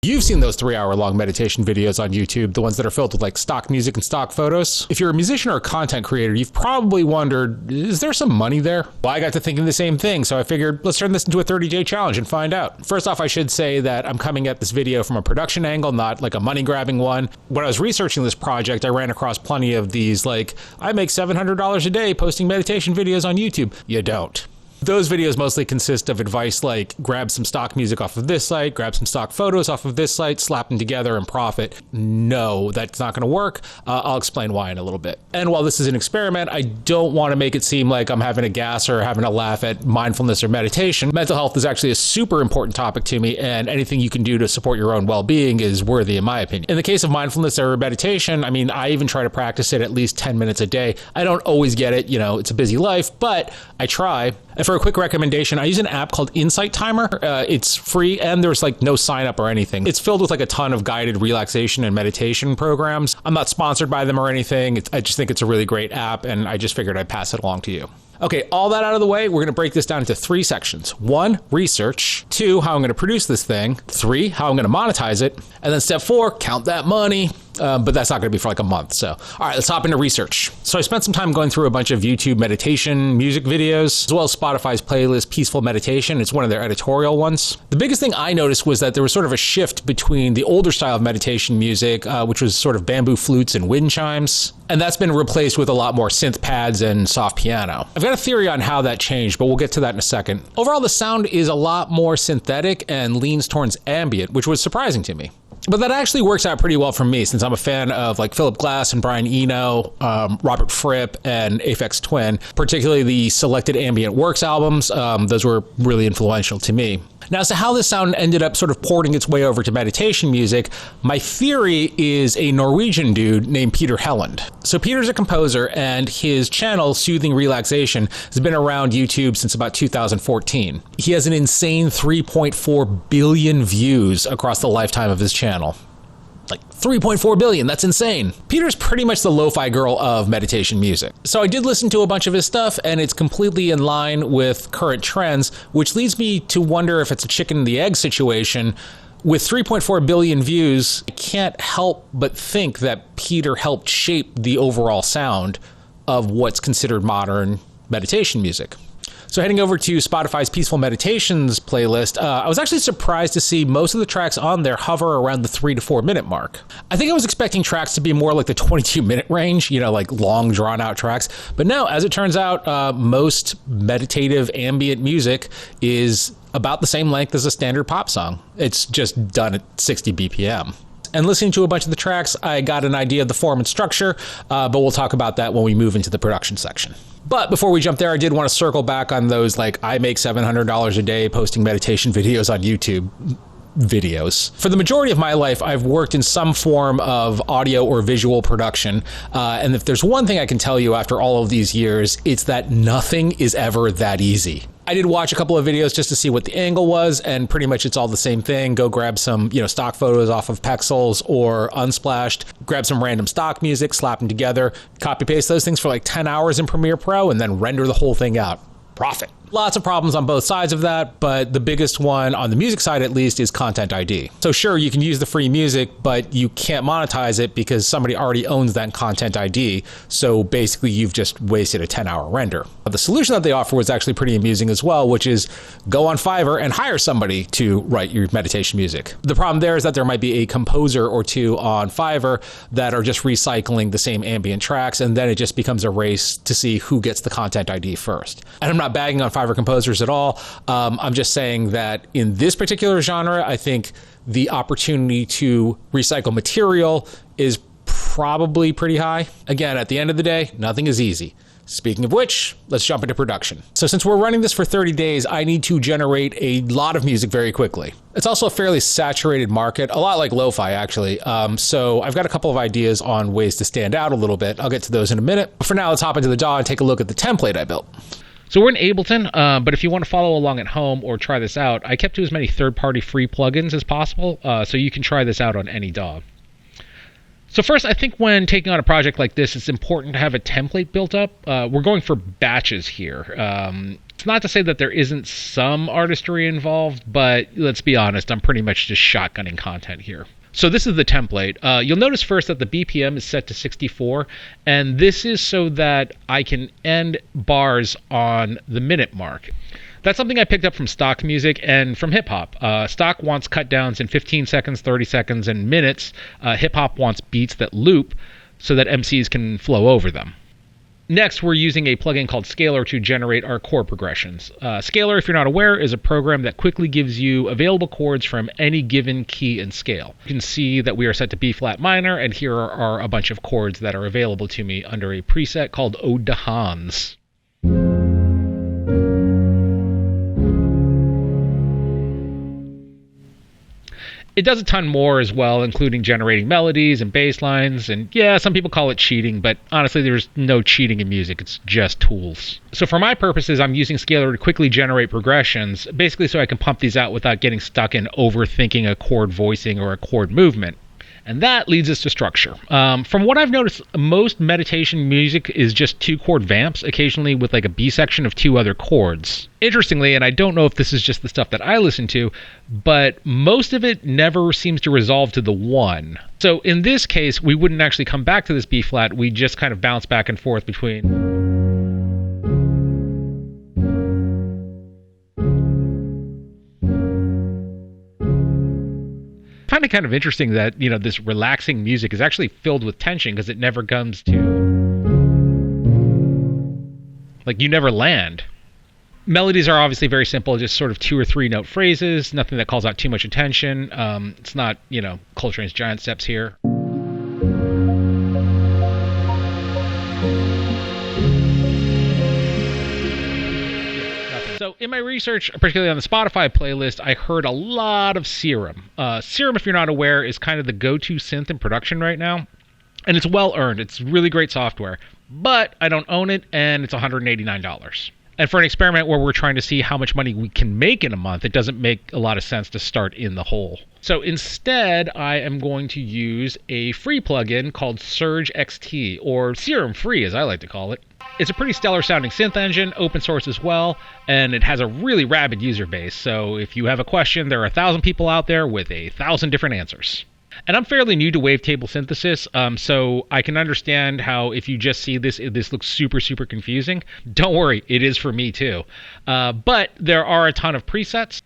You've seen those 3-hour-long meditation videos on YouTube, the ones that are filled with like stock music and stock photos. If you're a musician or a content creator, you've probably wondered, is there some money there? Well, I got to thinking the same thing, so I figured let's turn this into a 30-day challenge and find out. First off, I should say that I'm coming at this video from a production angle, not like a money-grabbing one. When I was researching this project, I ran across plenty of these like, I make $700 a day posting meditation videos on YouTube. You don't. Those videos mostly consist of advice like grab some stock music off of this site, grab some stock photos off of this site, slap them together and profit. No, that's not going to work. I'll explain why in a little bit. And while this is an experiment, I don't want to make it seem like I'm having a gas or having a laugh at mindfulness or meditation. Mental health is actually a super important topic to me, and anything you can do to support your own well-being is worthy in my opinion. In the case of mindfulness or meditation, I mean, I even try to practice it at least 10 minutes a day. I don't always get it, it's a busy life, but I try. And for a quick recommendation, I use an app called Insight Timer. It's free and there's like no sign up or anything. It's filled with like a ton of guided relaxation and meditation programs. I'm not sponsored by them or anything. I just think it's a really great app and I just figured I'd pass it along to you. Okay, all that out of the way, we're going to break this down into 3 sections. 1, research. 2, how I'm going to produce this thing. 3, how I'm going to monetize it. And then step 4, count that money. But that's not going to be for like a month. So, all right, let's hop into research. So I spent some time going through a bunch of YouTube meditation music videos, as well as Spotify's playlist, Peaceful Meditation. It's one of their editorial ones. The biggest thing I noticed was that there was sort of a shift between the older style of meditation music, which was sort of bamboo flutes and wind chimes. And that's been replaced with a lot more synth pads and soft piano. I've got a theory on how that changed, but we'll get to that in a second. Overall, the sound is a lot more synthetic and leans towards ambient, which was surprising to me. But that actually works out pretty well for me since I'm a fan of like Philip Glass and Brian Eno, Robert Fripp, and Aphex Twin, particularly the Selected Ambient Works albums. Those were really influential to me. Now, as to how this sound ended up sort of porting its way over to meditation music, my theory is a Norwegian dude named Peter Helland. So Peter's a composer, and his channel, Soothing Relaxation, has been around YouTube since about 2014. He has an insane 3.4 billion views across the lifetime of his channel. Like 3.4 billion, that's insane. Peter's pretty much the lo-fi girl of meditation music. So I did listen to a bunch of his stuff and it's completely in line with current trends, which leads me to wonder if it's a chicken and the egg situation. With 3.4 billion views, I can't help but think that Peter helped shape the overall sound of what's considered modern meditation music. So heading over to Spotify's Peaceful Meditations playlist, I was actually surprised to see most of the tracks on there hover around the 3 to 4 minute mark. I think I was expecting tracks to be more like the 22-minute range, like long drawn out tracks. But no, as it turns out, most meditative ambient music is about the same length as a standard pop song. It's just done at 60 BPM. And listening to a bunch of the tracks, I got an idea of the form and structure, but we'll talk about that when we move into the production section. But before we jump there, I did want to circle back on those, like, I make $700 a day posting meditation videos on YouTube videos. For the majority of my life, I've worked in some form of audio or visual production. And if there's one thing I can tell you after all of these years, it's that nothing is ever that easy. I did watch a couple of videos just to see what the angle was, and pretty much it's all the same thing. Go grab some, stock photos off of Pexels or Unsplashed, grab some random stock music, slap them together, copy paste those things for like 10 hours in Premiere Pro, and then render the whole thing out. Profit. Lots of problems on both sides of that, but the biggest one on the music side, at least, is Content ID. So sure, you can use the free music, but you can't monetize it because somebody already owns that Content ID. So basically, you've just wasted a 10-hour render. The solution that they offer was actually pretty amusing as well, which is go on Fiverr and hire somebody to write your meditation music. The problem there is that there might be a composer or two on Fiverr that are just recycling the same ambient tracks, and then it just becomes a race to see who gets the Content ID first. And I'm not bagging on Fiverr composers at all. I'm just saying that in this particular genre, I think the opportunity to recycle material is probably pretty high. Again, at the end of the day, nothing is easy. Speaking of which, let's jump into production. So since we're running this for 30 days, I need to generate a lot of music very quickly. It's also a fairly saturated market, a lot like lo-fi actually. So I've got a couple of ideas on ways to stand out a little bit. I'll get to those in a minute. For now, let's hop into the DAW and take a look at the template I built. So we're in Ableton, but if you want to follow along at home or try this out, I kept to as many third-party free plugins as possible, so you can try this out on any DAW. So first, I think when taking on a project like this, it's important to have a template built up. We're going for batches here. It's not to say that there isn't some artistry involved, but let's be honest, I'm pretty much just shotgunning content here. So this is the template. You'll notice first that the BPM is set to 64, and this is so that I can end bars on the minute mark. That's something I picked up from stock music and from hip-hop. Stock wants cut downs in 15 seconds, 30 seconds, and minutes. Hip-hop wants beats that loop so that MCs can flow over them. Next, we're using a plugin called Scalar to generate our chord progressions. Scalar, if you're not aware, is a program that quickly gives you available chords from any given key and scale. You can see that we are set to B flat minor, and here are a bunch of chords that are available to me under a preset called Ode to Hans. It does a ton more as well, including generating melodies and bass lines, and yeah, some people call it cheating, but honestly, there's no cheating in music. It's just tools. So for my purposes, I'm using Scalar to quickly generate progressions, basically so I can pump these out without getting stuck in overthinking a chord voicing or a chord movement. And that leads us to structure. From what I've noticed, most meditation music is just 2-chord vamps, occasionally with like a B section of 2 other chords. Interestingly, and I don't know if this is just the stuff that I listen to, but most of it never seems to resolve to the 1. So in this case, we wouldn't actually come back to this B flat. We just kind of bounce back and forth between. I find it kind of interesting that, this relaxing music is actually filled with tension because it never comes to, you never land. Melodies are obviously very simple, just sort of 2 or 3 note phrases, nothing that calls out too much attention. It's not, Coltrane's Giant Steps here. So in my research, particularly on the Spotify playlist, I heard a lot of Serum. Serum, if you're not aware, is kind of the go-to synth in production right now. And it's well earned. It's really great software. But I don't own it, and it's $189. And for an experiment where we're trying to see how much money we can make in a month, it doesn't make a lot of sense to start in the hole. So instead, I am going to use a free plugin called Surge XT, or Serum Free as I like to call it. It's a pretty stellar sounding synth engine, open source as well, and it has a really rabid user base. So if you have a question, there are 1,000 people out there with 1,000 different answers. And I'm fairly new to wavetable synthesis, so I can understand how if you just see this looks super, super confusing. Don't worry, it is for me too. But there are a ton of presets.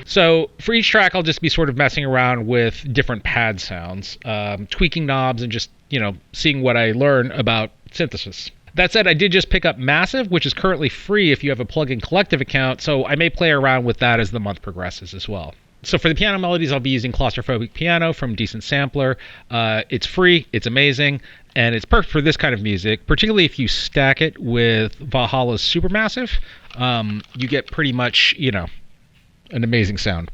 So for each track, I'll just be sort of messing around with different pad sounds, tweaking knobs, and just, seeing what I learn about synthesis. That said, I did just pick up Massive, which is currently free if you have a Plugin Collective account, so I may play around with that as the month progresses as well. So for the piano melodies, I'll be using Claustrophobic Piano from Decent Sampler. It's free, it's amazing, and it's perfect for this kind of music, particularly if you stack it with Valhalla's Supermassive. You get pretty much, an amazing sound.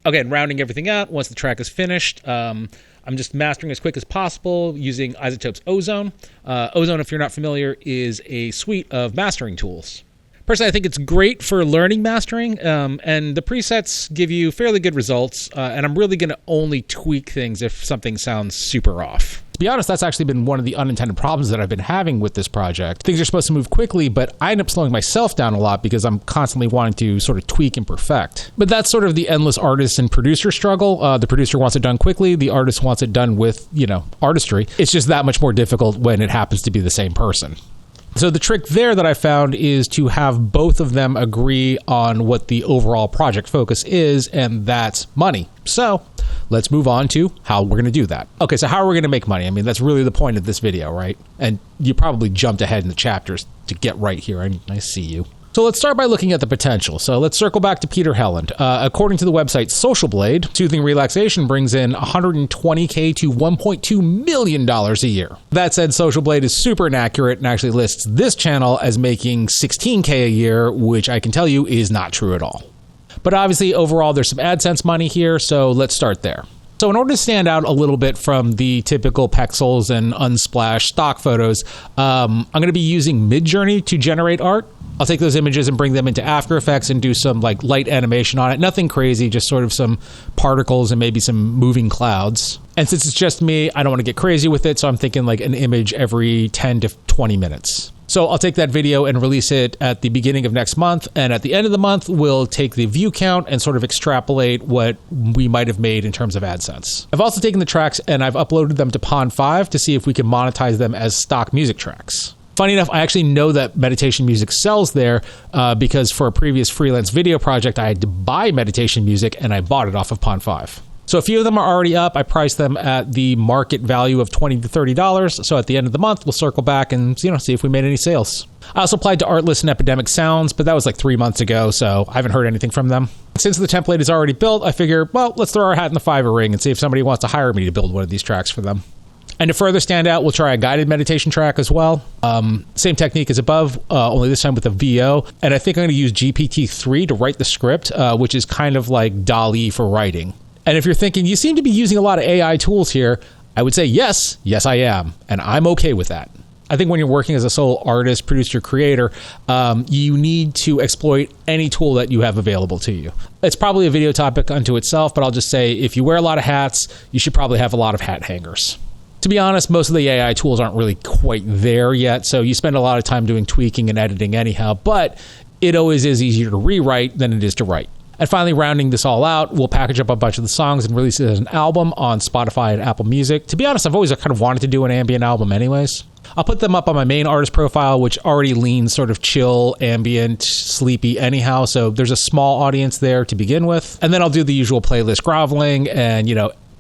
Again, rounding everything out, once the track is finished, I'm just mastering as quick as possible using Isotope's Ozone. Ozone, if you're not familiar, is a suite of mastering tools. Personally, I think it's great for learning mastering, and the presets give you fairly good results, and I'm really going to only tweak things if something sounds super off. To be honest, that's actually been one of the unintended problems that I've been having with this project. Things are supposed to move quickly, but I end up slowing myself down a lot because I'm constantly wanting to sort of tweak and perfect. But that's sort of the endless artist and producer struggle. The producer wants it done quickly, the artist wants it done with, artistry. It's just that much more difficult when it happens to be the same person. So the trick there that I found is to have both of them agree on what the overall project focus is, and that's money. So let's move on to how we're going to do that. Okay, so how are we going to make money? I mean, that's really the point of this video, right? And you probably jumped ahead in the chapters to get right here. I see you. So let's start by looking at the potential. So let's circle back to Peter Helland. According to the website Social Blade, soothing relaxation brings in $120K to $1.2 million a year. That said, Social Blade is super inaccurate and actually lists this channel as making $16K a year, which I can tell you is not true at all. But obviously, overall, there's some AdSense money here, so let's start there. So in order to stand out a little bit from the typical pixels and unsplash stock photos, I'm going to be using Midjourney to generate art. I'll take those images and bring them into After Effects and do some like light animation on it. Nothing crazy, just sort of some particles and maybe some moving clouds. And since it's just me, I don't want to get crazy with it, so I'm thinking like an image every 10 to 20 minutes. So I'll take that video and release it at the beginning of next month. And at the end of the month, we'll take the view count and sort of extrapolate what we might have made in terms of AdSense. I've also taken the tracks and I've uploaded them to Pond 5 to see if we can monetize them as stock music tracks. Funny enough, I actually know that meditation music sells there because for a previous freelance video project, I had to buy meditation music and I bought it off of Pond 5. So a few of them are already up. I priced them at the market value of $20 to $30. So at the end of the month, we'll circle back and see if we made any sales. I also applied to Artlist and Epidemic Sounds, but that was like 3 months ago, so I haven't heard anything from them. Since the template is already built, I figure, well, let's throw our hat in the Fiverr ring and see if somebody wants to hire me to build one of these tracks for them. And to further stand out, we'll try a guided meditation track as well. Same technique as above, only this time with a VO. And I think I'm going to use GPT-3 to write the script, which is kind of like DALL-E for writing. And if you're thinking, you seem to be using a lot of AI tools here, I would say yes, I am. And I'm okay with that. I think when you're working as a solo artist, producer, creator, you need to exploit any tool that you have available to you. It's probably a video topic unto itself, but I'll just say if you wear a lot of hats, you should probably have a lot of hat hangers. To be honest, most of the AI tools aren't really quite there yet, so you spend a lot of time doing tweaking and editing anyhow, but it always is easier to rewrite than it is to write. And finally, rounding this all out, we'll package up a bunch of the songs and release it as an album on Spotify and Apple Music. To be honest, I've always kind of wanted to do an ambient album anyways. I'll put them up on my main artist profile, which already leans sort of chill, ambient, sleepy anyhow, so there's a small audience there to begin with. And then I'll do the usual playlist groveling and,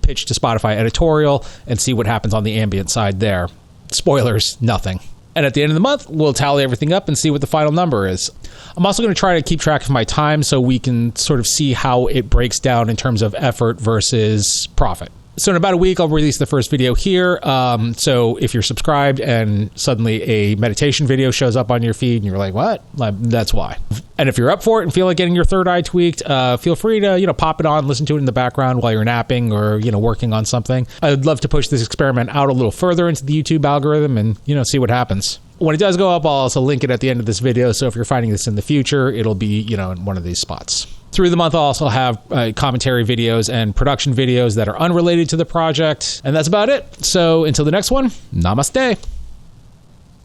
pitch to Spotify editorial and see what happens on the ambient side there. Spoilers, nothing. And at the end of the month, we'll tally everything up and see what the final number is. I'm also going to try to keep track of my time so we can sort of see how it breaks down in terms of effort versus profit. So in about a week, I'll release the first video here. So if you're subscribed and suddenly a meditation video shows up on your feed and you're like, what? That's why. And if you're up for it and feel like getting your third eye tweaked, feel free to, pop it on, listen to it in the background while you're napping or, working on something. I'd love to push this experiment out a little further into the YouTube algorithm and, see what happens. When it does go up, I'll also link it at the end of this video. So if you're finding this in the future, it'll be, in one of these spots. Through the month, I'll also have commentary videos and production videos that are unrelated to the project. And that's about it. So until the next one, namaste.